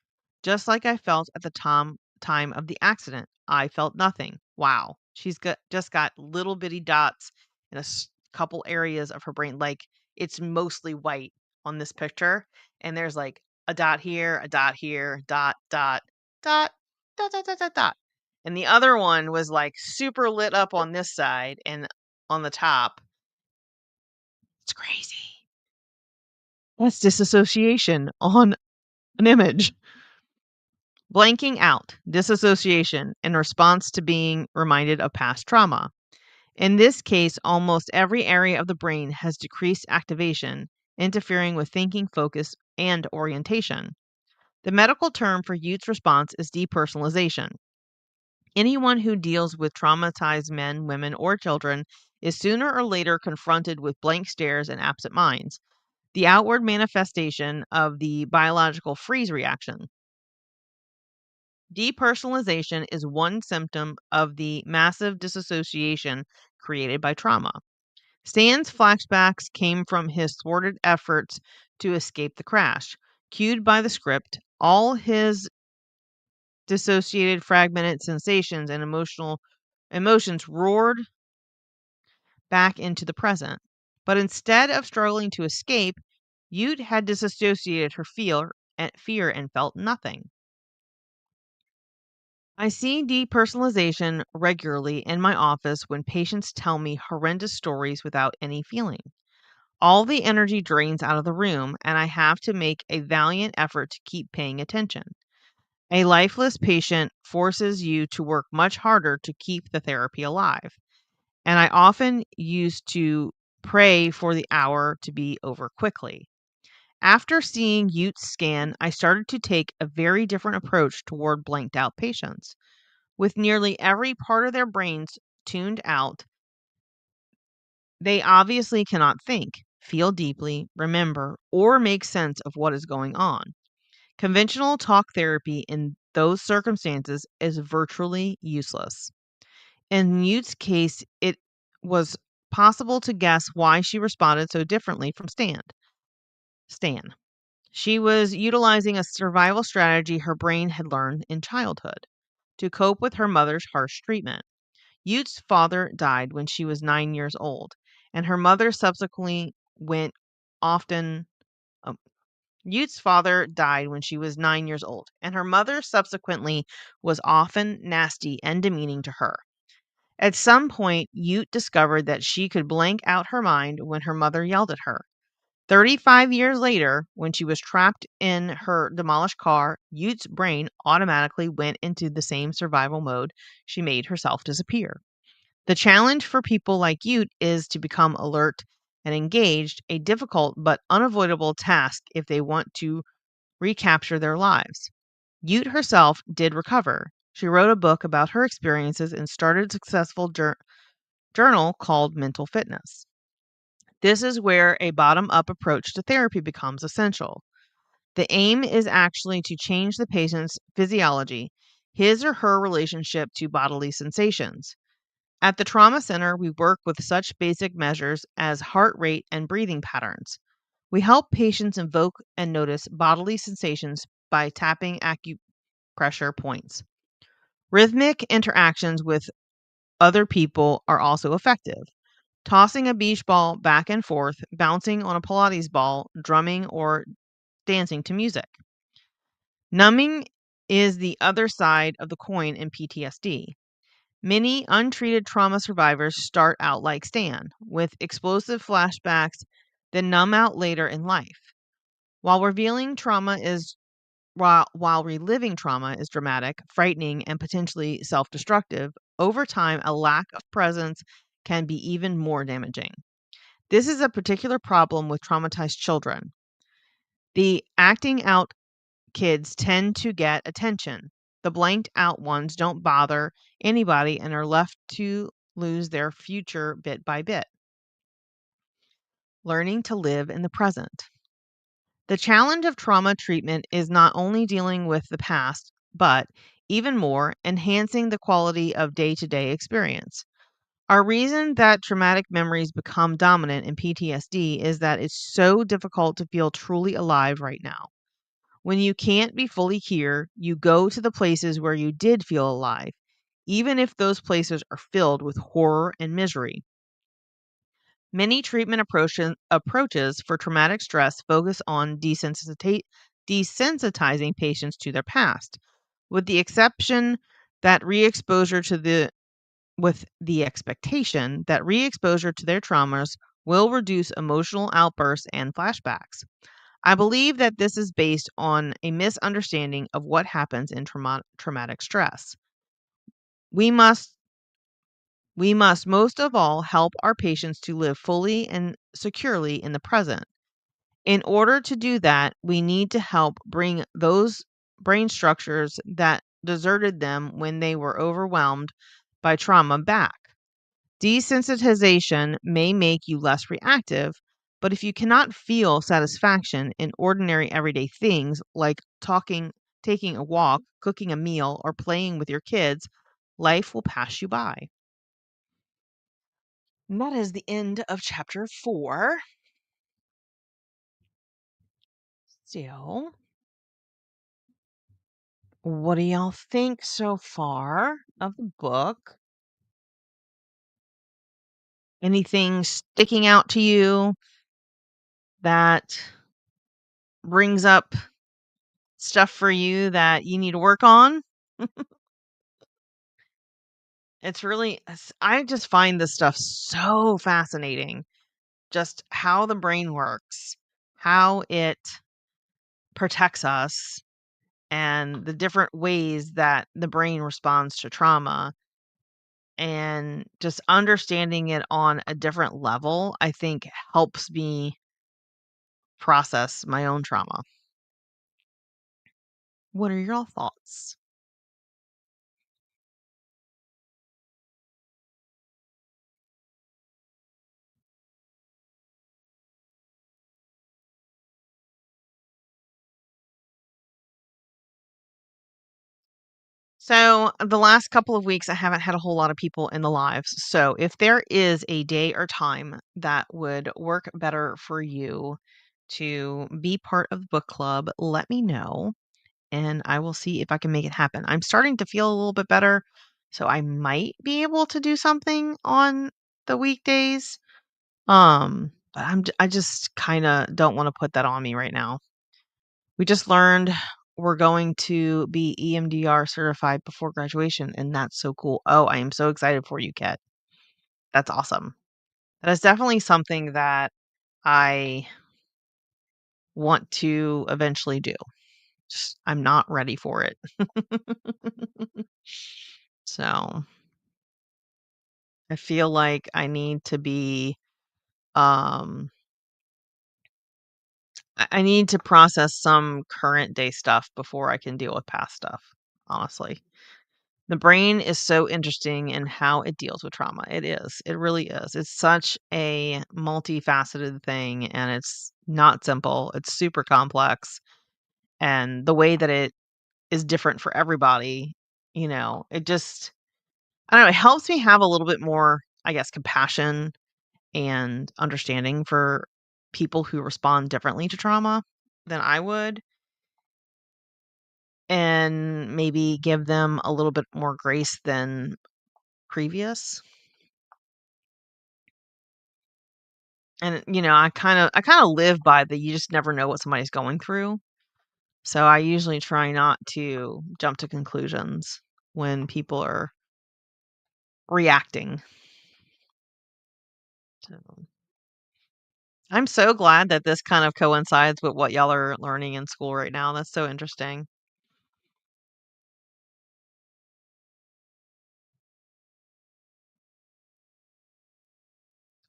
just like I felt at the time of the accident. I felt nothing." Wow. Just got little bitty dots in couple areas of her brain. Like it's mostly white on this picture. And there's like a dot here, dot, dot, dot, dot, dot, dot, dot, dot. And the other one was like super lit up on this side and on the top. It's crazy. That's disassociation on an image. Blanking out, disassociation, in response to being reminded of past trauma. In this case, almost every area of the brain has decreased activation, interfering with thinking, focus, and orientation. The medical term for Ute's response is depersonalization. Anyone who deals with traumatized men, women, or children is sooner or later confronted with blank stares and absent minds, the outward manifestation of the biological freeze reaction. Depersonalization is one symptom of the massive disassociation created by trauma. Stan's flashbacks came from his thwarted efforts to escape the crash. Cued by the script, all his dissociated, fragmented sensations and emotions roared back into the present. But instead of struggling to escape, Ute had disassociated her fear and felt nothing. I see depersonalization regularly in my office when patients tell me horrendous stories without any feeling. All the energy drains out of the room, and I have to make a valiant effort to keep paying attention. A lifeless patient forces you to work much harder to keep the therapy alive, and I often used to pray for the hour to be over quickly. After seeing Ute's scan, I started to take a very different approach toward blanked out patients. With nearly every part of their brains tuned out, they obviously cannot think. feel deeply, remember, or make sense of what is going on. Conventional talk therapy in those circumstances is virtually useless. In Mute's case, it was possible to guess why she responded so differently from Stan. She was utilizing a survival strategy her brain had learned in childhood to cope with her mother's harsh treatment. Ute's father died when she was 9 years old, and her mother subsequently went often. um, Ute's father died when she was 9 years old, and her mother subsequently was often nasty and demeaning to her. At some point, Ute discovered that she could blank out her mind when her mother yelled at her. 35 years later, when she was trapped in her demolished car, Ute's brain automatically went into the same survival mode. She made herself disappear. The challenge for people like Ute is to become alert and engaged, a difficult but unavoidable task if they want to recapture their lives. Ute herself did recover. She wrote a book about her experiences and started a successful journal called Mental Fitness. This is where a bottom up approach to therapy becomes essential. The aim is actually to change the patient's physiology, his or her relationship to bodily sensations. At the trauma center, we work with such basic measures as heart rate and breathing patterns. We help patients invoke and notice bodily sensations by tapping acupressure points. Rhythmic interactions with other people are also effective. Tossing a beach ball back and forth, bouncing on a Pilates ball, drumming, or dancing to music. Numbing is the other side of the coin in PTSD. Many untreated trauma survivors start out like Stan, with explosive flashbacks, then numb out later in life. While revealing trauma is while reliving trauma is dramatic, frightening, and potentially self-destructive, over time a lack of presence can be even more damaging. This is a particular problem with traumatized children. The acting out kids tend to get attention. The blanked out ones don't bother anybody and are left to lose their future bit by bit. Learning to live in the present. The challenge of trauma treatment is not only dealing with the past, but even more, enhancing the quality of day to day experience. Our reason that traumatic memories become dominant in PTSD is that it's so difficult to feel truly alive right now. When you can't be fully here, you go to the places where you did feel alive, even if those places are filled with horror and misery. Many treatment approaches for traumatic stress focus on desensitizing patients to their past, with the exception that re-exposure to the with the expectation that re-exposure to their traumas will reduce emotional outbursts and flashbacks. I believe that this is based on a misunderstanding of what happens in traumatic stress. We must we must most of all help our patients to live fully and securely in the present. In order to do that, we need to help bring those brain structures that deserted them when they were overwhelmed by trauma back. Desensitization may make you less reactive, but if you cannot feel satisfaction in ordinary everyday things like talking, taking a walk, cooking a meal, or playing with your kids, life will pass you by. And that is the end of chapter 4. So, what do y'all think so far of the book? Anything sticking out to you that brings up stuff for you that you need to work on? I just find this stuff so fascinating. Just how the brain works, how it protects us, and the different ways that the brain responds to trauma. And just understanding it on a different level, I think helps me process my own trauma. What are your thoughts? So the last couple of weeks, I haven't had a whole lot of people in the lives. So if there is a day or time that would work better for you to be part of the book club, let me know and I will see if I can make it happen. I'm starting to feel a little bit better, so I might be able to do something on the weekdays. But I just kind of don't want to put that on me right now. We just learned we're going to be EMDR certified before graduation, and that's so cool. Oh, I am so excited for you, Kat. That's awesome. That is definitely something that I want to eventually do. Just I'm not ready for it. So I feel like I need to be um I need to process some current day stuff before I can deal with past stuff, honestly. The brain is so interesting in how it deals with trauma. It is. It really is. It's such a multifaceted thing and it's not simple. It's super complex. And the way that it is different for everybody, it just, I don't know, it helps me have a little bit more, I guess, compassion and understanding for people who respond differently to trauma than I would, and maybe give them a little bit more grace than previous. And I kind of live by the you just never know what somebody's going through. So I usually try not to jump to conclusions when people are reacting. So I'm so glad that this kind of coincides with what y'all are learning in school right now. That's so interesting.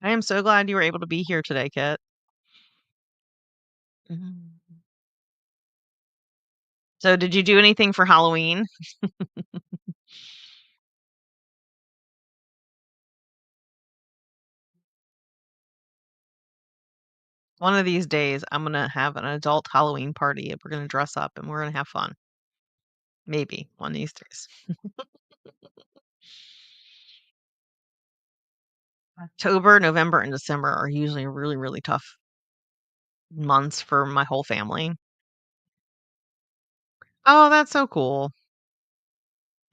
I am so glad you were able to be here today, Kit. Mhm. So did you do anything for Halloween? One of these days, I'm gonna have an adult Halloween party and we're gonna dress up and we're gonna have fun. Maybe one of these days. October, November, and December are usually really, really tough months for my whole family. Oh, that's so cool.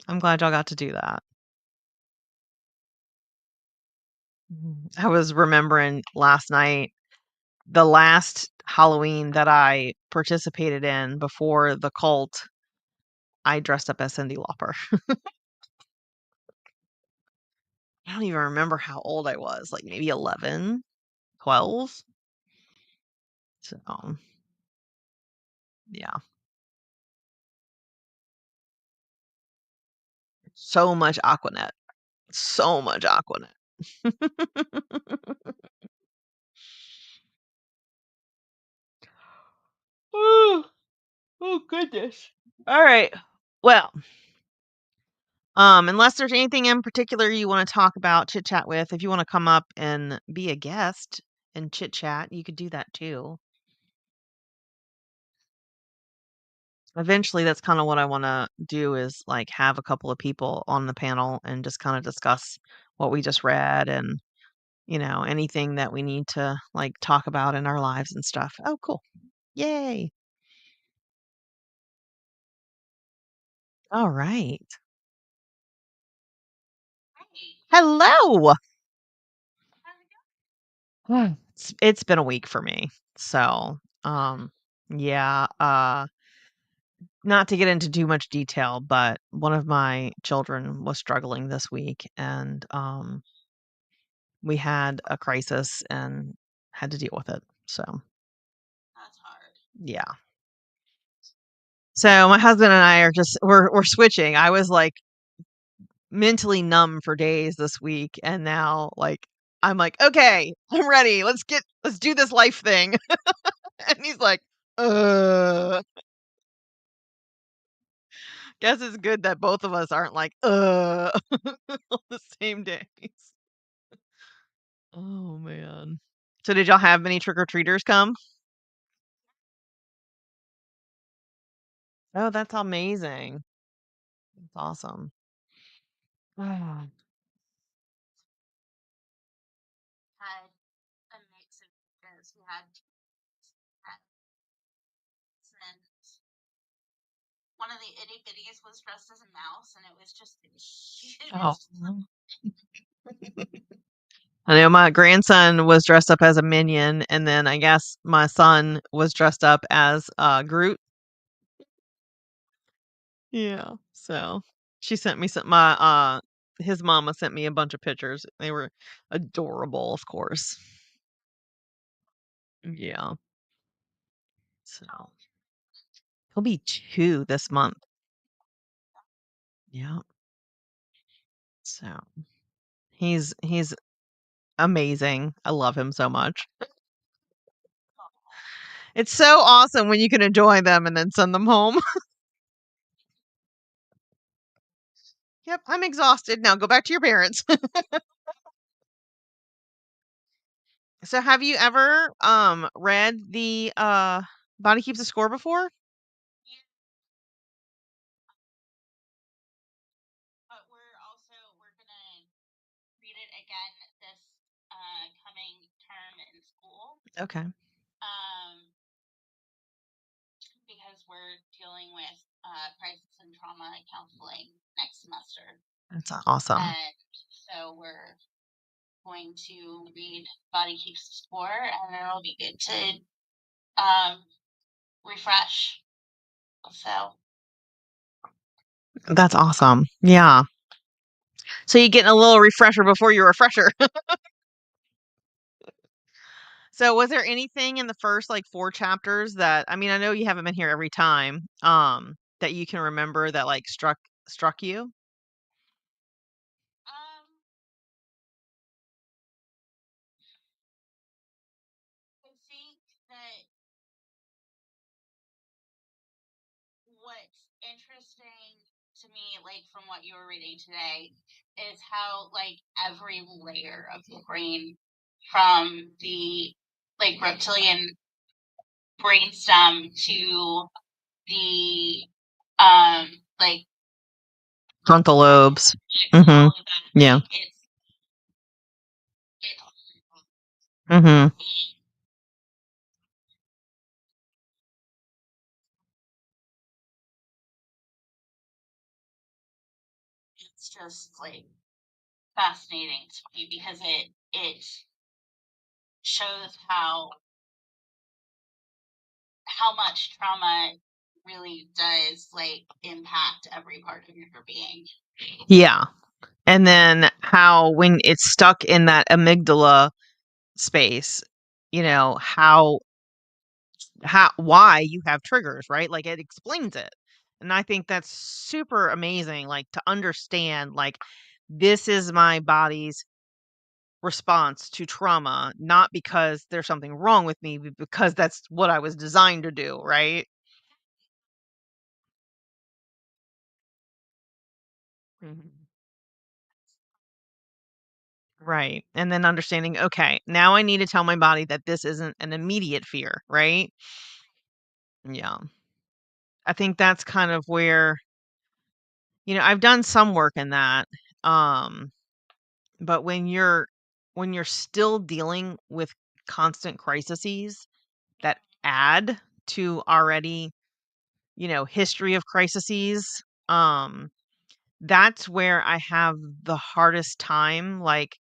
I'm glad y'all got to do that. I was remembering last night, the last Halloween that I participated in before the cult, I dressed up as Cyndi Lauper. I don't even remember how old I was, like maybe 11, 12. So, yeah, so much Aquanet. So much Aquanet. Oh, oh goodness. All right. Well, unless there's anything in particular you want to talk about, chit chat with, if you want to come up and be a guest and chit chat, you could do that too. Eventually, that's kind of what I want to do is like have a couple of people on the panel and just kind of discuss what we just read and, anything that we need to like talk about in our lives and stuff. Oh, cool. Yay. All right. Hello. It's been a week for me. So, yeah, not to get into too much detail, but one of my children was struggling this week and we had a crisis and had to deal with it. So, yeah. So my husband and I are just we're switching. I was like mentally numb for days this week and now like I'm like, "Okay, I'm ready. Let's do this life thing." And he's like, "Uh." Guess it's good that both of us aren't like, on the same days. Oh, man. So did y'all have many trick-or-treaters come? Oh, that's amazing. That's awesome. Had a mix of because we had and one of the itty bitties was dressed as a mouse, and it was just Oh. I know my grandson was dressed up as a minion, and then I guess my son was dressed up as Groot. Yeah. So she sent me his mama sent me a bunch of pictures. They were adorable, of course. Yeah. So he'll be 2 this month. Yeah. So he's amazing. I love him so much. It's so awesome when you can enjoy them and then send them home. Yep, I'm exhausted. Now go back to your parents. So have you ever read the Body Keeps a Score before? but we're gonna read it again this coming term in school. Okay. Because we're dealing with crisis and trauma counseling next semester. That's awesome. And so we're going to read Body Keeps the Score, and it'll be good to refresh. So That's awesome. Yeah. So you're getting a little refresher before your refresher. So was there anything in the first like 4 chapters that I mean, I know you haven't been here every time, that you can remember that like struck you? I think that what's interesting to me, like from what you were reading today, is how like every layer of the brain, from the like reptilian brainstem to the like Frontal lobes. all Mhm. of that, Yeah. like, Mhm. it's just like fascinating to me because it shows how much trauma really does like impact every part of your being. Yeah. And then how when it's stuck in that amygdala space, you know, why you have triggers, right? Like it explains it. And I think that's super amazing like to understand like this is my body's response to trauma, not because there's something wrong with me, but because that's what I was designed to do, right? Mhm. Right. And then understanding, okay, now I need to tell my body that this isn't an immediate fear, right? Yeah. I think that's kind of where, I've done some work in that. Um, but when you're still dealing with constant crises that add to already, history of crises, that's where I have the hardest time like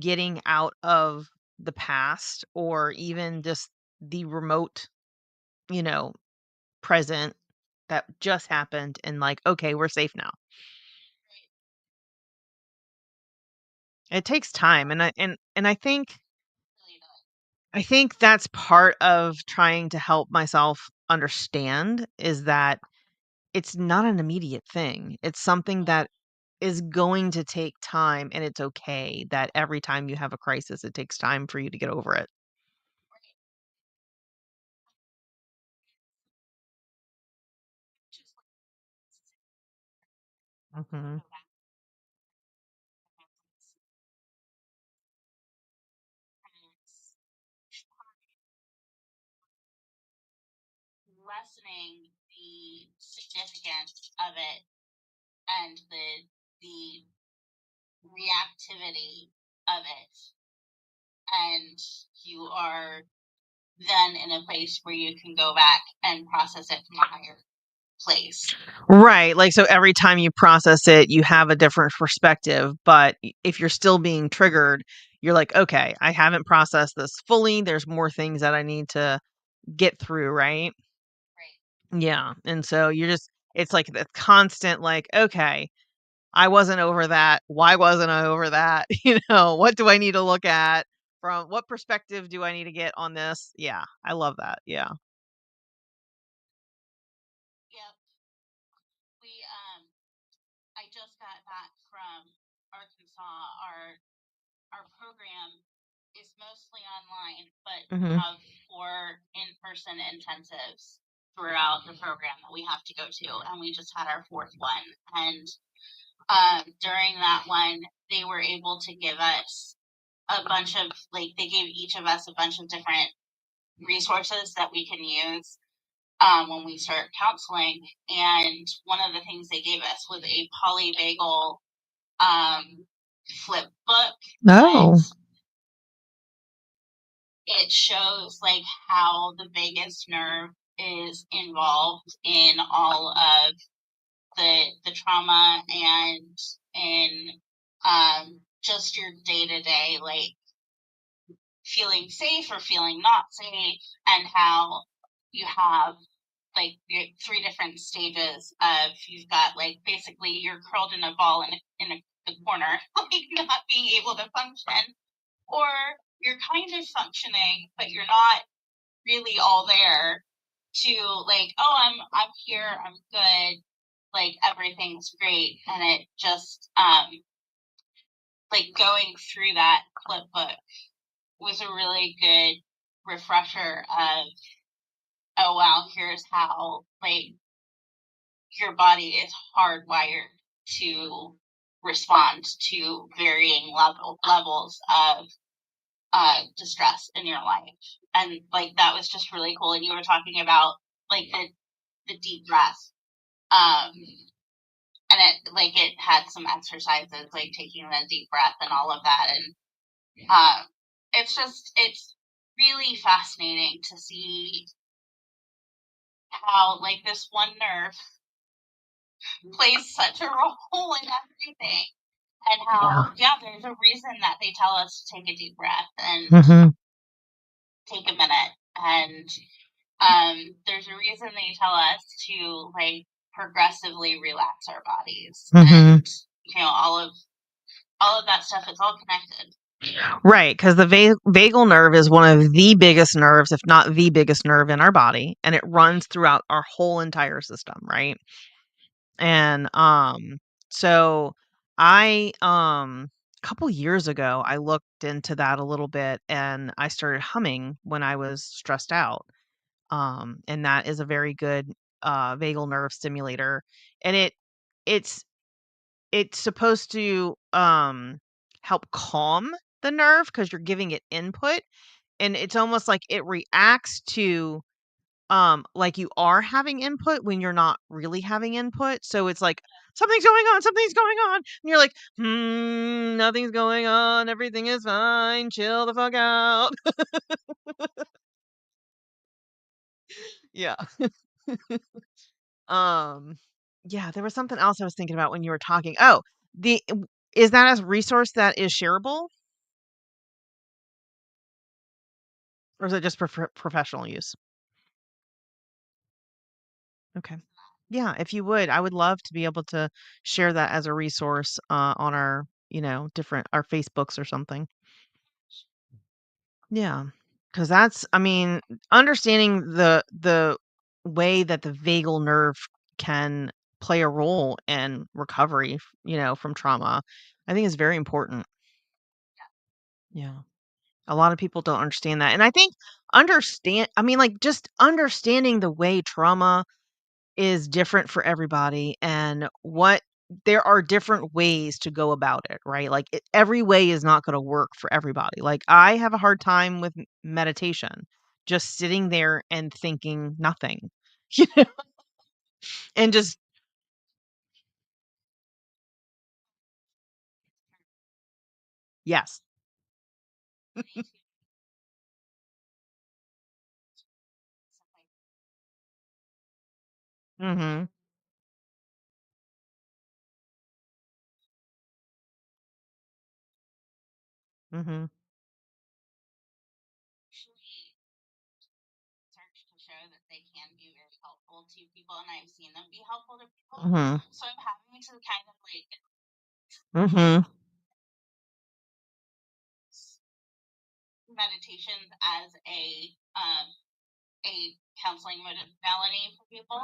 getting out of the past or even just the remote, you know, present that just happened and like, okay, we're safe now. It takes time and I think that's part of trying to help myself understand is that it's not an immediate thing. It's something that is going to take time and it's okay that every time you have a crisis it takes time for you to get over it. Mhm. Lessening the significance of it and the reactivity of it, and you are then in a place where you can go back and process it from a higher place. Right. Like, so every time you process it, you have a different perspective. But if you're still being triggered, you're like, okay, I haven't processed this fully. There's more things that I need to get through. Right. Right. Yeah. And so it's like the constant, like, okay, I wasn't over that. Why wasn't I over that? What do I need to look at? From what perspective do I need to get on this? Yeah. I love that. Yeah. Yep. I just got back from Arkansas. Our program is mostly online, but we Hmm. have 4 in-person intensives throughout the program that we have to go to, and we just had our 4th one. And during that one, they were able to give us a bunch of, like, they gave each of us a bunch of different resources that we can use when we start counseling. And one of the things they gave us was a polyvagal flip book. Oh. It shows like how the vagus nerve is involved in all of the trauma and in just your day-to-day, like feeling safe or feeling not safe, and how you have like your 3 different stages of, you've got like basically you're curled in a ball in a corner, like not being able to function, or you're kind of functioning but you're not really all there, to like, oh, I'm here, I'm good, like everything's great. And it just like going through that flip book was a really good refresher of, oh wow, here's how like your body is hardwired to respond to varying levels of distress in your life. And like that was just really cool. And you were talking about like the deep breath. And it had some exercises like taking the deep breath and all of that. And it's really fascinating to see how like this one nerve plays such a role in everything. And how, there's a reason that they tell us to take a deep breath and take a minute. And there's a reason they tell us to like progressively relax our bodies. And all of that stuff, it's all connected. Right, because the vagal nerve is one of the biggest nerves, if not the biggest nerve in our body, and it runs throughout our whole entire system, right? And so I a couple years ago I looked into that a little bit, and I started humming when I was stressed out. And that is a very good vagal nerve stimulator, and it's it's supposed to help calm the nerve because you're giving it input, and it's almost like it reacts to like you are having input when you're not really having input. So it's like something's going on, and you're like, nothing's going on, everything is fine, chill the fuck out. Yeah. um yeah, there was something else I was thinking about when you were talking. Oh, the is that a resource that is shareable, or is it just for professional use? Okay. Yeah, if you would, I would love to be able to share that as a resource on our, different our Facebooks or something. Yeah, because I mean, understanding the way that the vagal nerve can play a role in recovery, from trauma, I think is very important. Yeah. A lot of people don't understand that. And I think I mean, like, just understanding the way trauma is different for everybody, and there are different ways to go about it, right? Like, every way is not going to work for everybody. Like, I have a hard time with meditation, just sitting there and thinking nothing, you know, and just Yes. Mhm. Mhm. Actually research to show that they can be very helpful to people, and I've seen them be helpful to people. Mhm. So I'm having to kind of like Mhm. meditations as a counseling modality for people.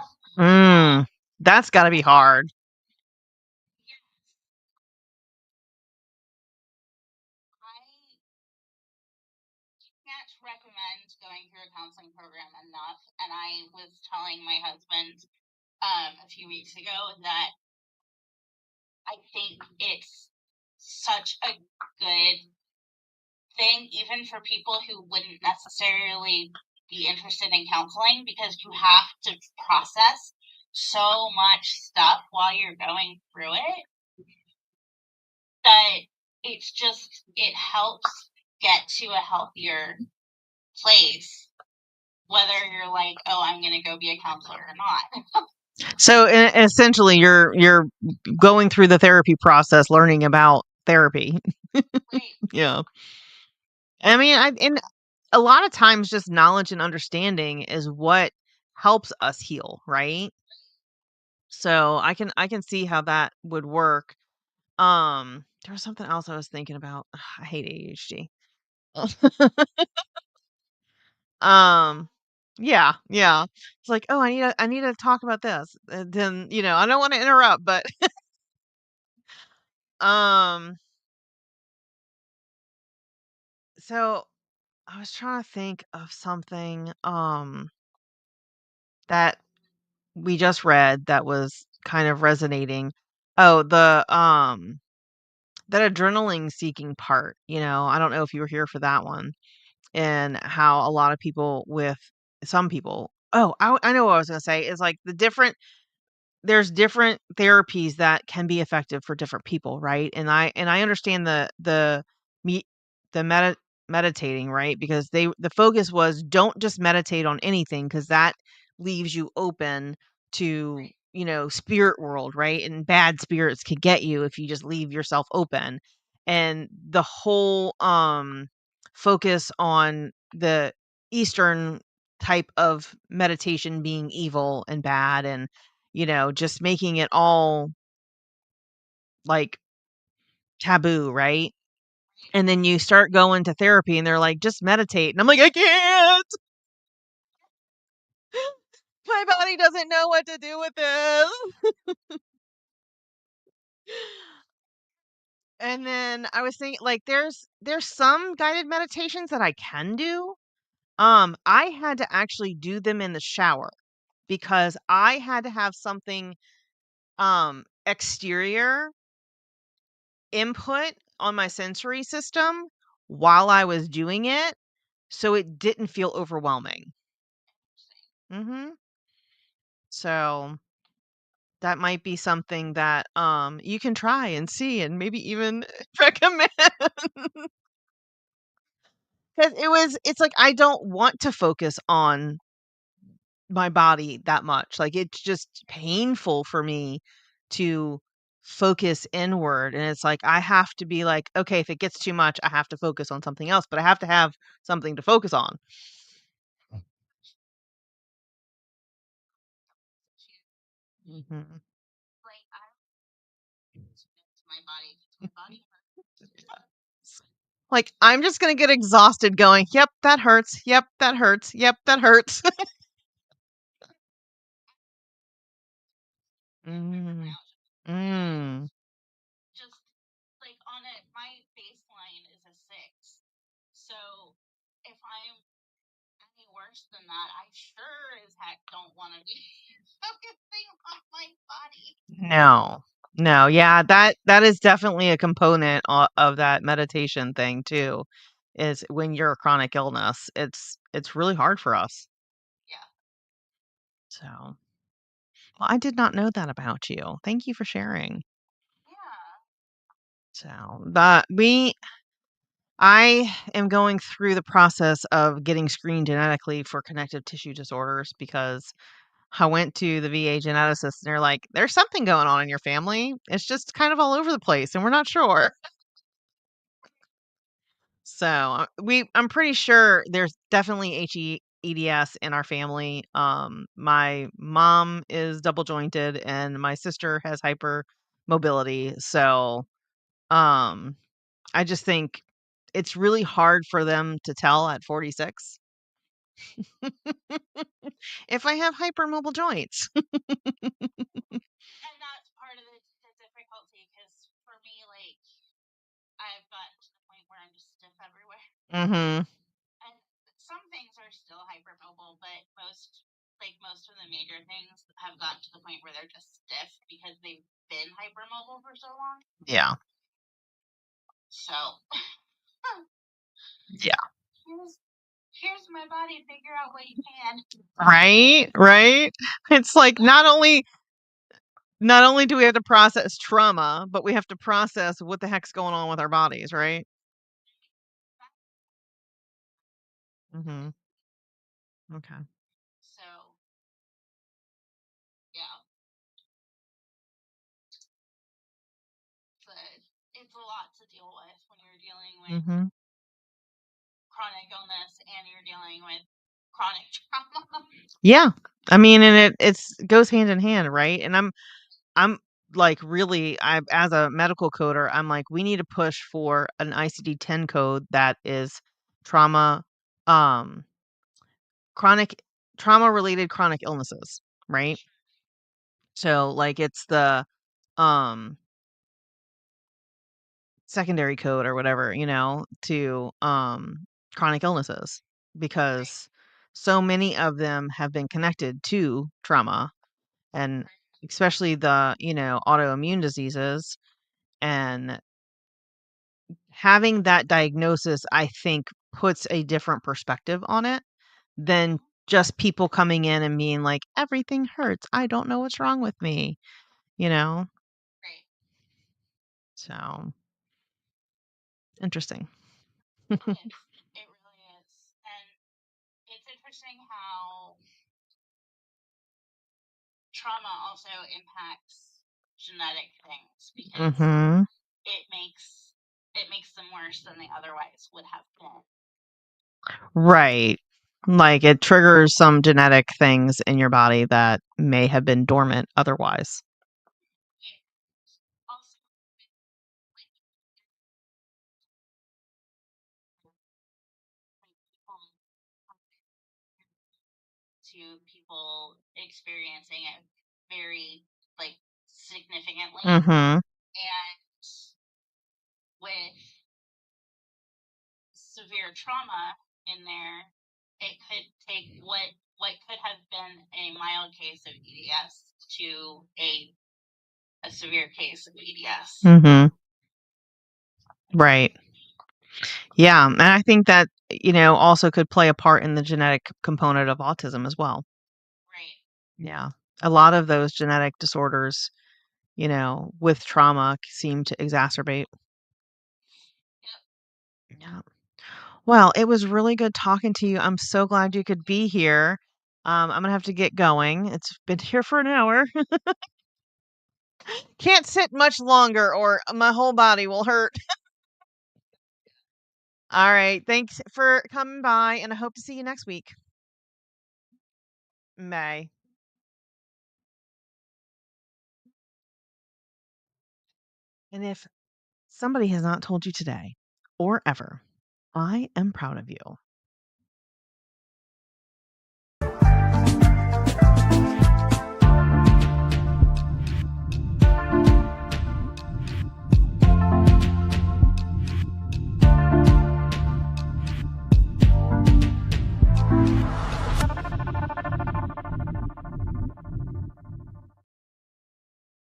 That's got to be hard. I can't recommend going through a counseling program enough. And I was telling my husband a few weeks ago that I think it's such a good thing, even for people who wouldn't necessarily be interested in counseling, because you have to process so much stuff while you're going through it that it helps get to a healthier place, whether you're like, oh, I'm going to go be a counselor or not. So essentially, you're going through the therapy process, learning about therapy. Right. Yeah. I mean, and a lot of times, just knowledge and understanding is what helps us heal, right? So I can see how that would work. There was something else I was thinking about. Ugh, I hate ADHD. Um, yeah, yeah. It's like, oh, I need to talk about this. And then, I don't want to interrupt, but um, so I was trying to think of something that we just read that was kind of resonating. Oh, that adrenaline seeking part, I don't know if you were here for that one, and how a lot of people with some people. Oh, I know what I was going to say is like there's different therapies that can be effective for different people, right? And I understand me the meditating, right? Because the focus was don't just meditate on anything because that leaves you open to, spirit world, right? And bad spirits could get you if you just leave yourself open. And the whole focus on the Eastern type of meditation being evil and bad, and just making it all like taboo, right? And then you start going to therapy and they're like, just meditate. And I'm like, I can't. My body doesn't know what to do with this. And then I was thinking like there's some guided meditations that I can do. I had to actually do them in the shower because I had to have something exterior input on my sensory system while I was doing it, so it didn't feel overwhelming. Mhm. So, that might be something that, you can try and see and maybe even recommend. 'Cause it's like I don't want to focus on my body that much. Like, it's just painful for me to focus inward, and it's like I have to be like, "Okay, if it gets too much, I have to focus on something else, but I have to have something to focus on." Mhm. Like my body Like, I'm just gonna get exhausted going, "Yep, that hurts. Yep, that hurts. Yep, that hurts." Mm. Mm. just like on it, my baseline is a 6. So if I'm any worse than that, I sure as heck don't want to be focusing on my body. No. No, yeah, that is definitely a component of that meditation thing too, is when you're a chronic illness, it's really hard for us. Yeah. So, well, I did not know that about you. Thank you for sharing. Yeah. So, that we I am going through the process of getting screened genetically for connective tissue disorders because I went to the VA geneticist and they're like, there's something going on in your family. It's just kind of all over the place and we're not sure. So I'm pretty sure there's definitely HEDS in our family. My mom is double jointed and my sister has hypermobility. So um, I just think it's really hard for them to tell at 46 if I have hypermobile joints. And that's part of the difficulty because for me, like, I've gotten to the point where I'm just stiff everywhere. Mm-hmm. And some things are still hypermobile, but most of the major things have gotten to the point where they're just stiff because they've been hypermobile for so long. Yeah. So, Yeah. here's my body. Figure out what you can. Right. It's like not only do we have to process trauma, but we have to process what the heck's going on with our bodies, right? Mm-hmm. Okay. So, yeah. But it's a lot to deal with when you're dealing with Mm-hmm. chronic illness and you're dealing with chronic trauma. Yeah. I mean, and it goes hand in hand, right? And I'm like really as a medical coder, I'm like, we need to push for an ICD-10 code that is trauma chronic trauma related chronic illnesses, right? So like it's the um secondary code or whatever, to chronic illnesses because so many of them have been connected to trauma and especially the, autoimmune diseases and having that diagnosis I think puts a different perspective on it than just people coming in and being like everything hurts. I don't know what's wrong with me, you know? Right. So interesting. It is. It really is. And it's interesting how trauma also impacts genetic things because Mhm. it makes them worse than they otherwise would have been. Right. Like it triggers some genetic things in your body that may have been dormant otherwise. Also, like, to people experiencing it very significantly, Mhm. and with severe trauma in there, it could take what could have been a mild case of EDS to a severe case of EDS. Mhm. Right. Yeah, and I think that, also could play a part in the genetic component of autism as well. Right. Yeah. A lot of those genetic disorders, with trauma seem to exacerbate. Yep. Yeah. Well, it was really good talking to you. I'm so glad you could be here. I'm gonna have to get going. It's been here for an hour. Can't sit much longer or my whole body will hurt. All right. Thanks for coming by, and I hope to see you next week. Bye. And if somebody has not told you today or ever, I am proud of you.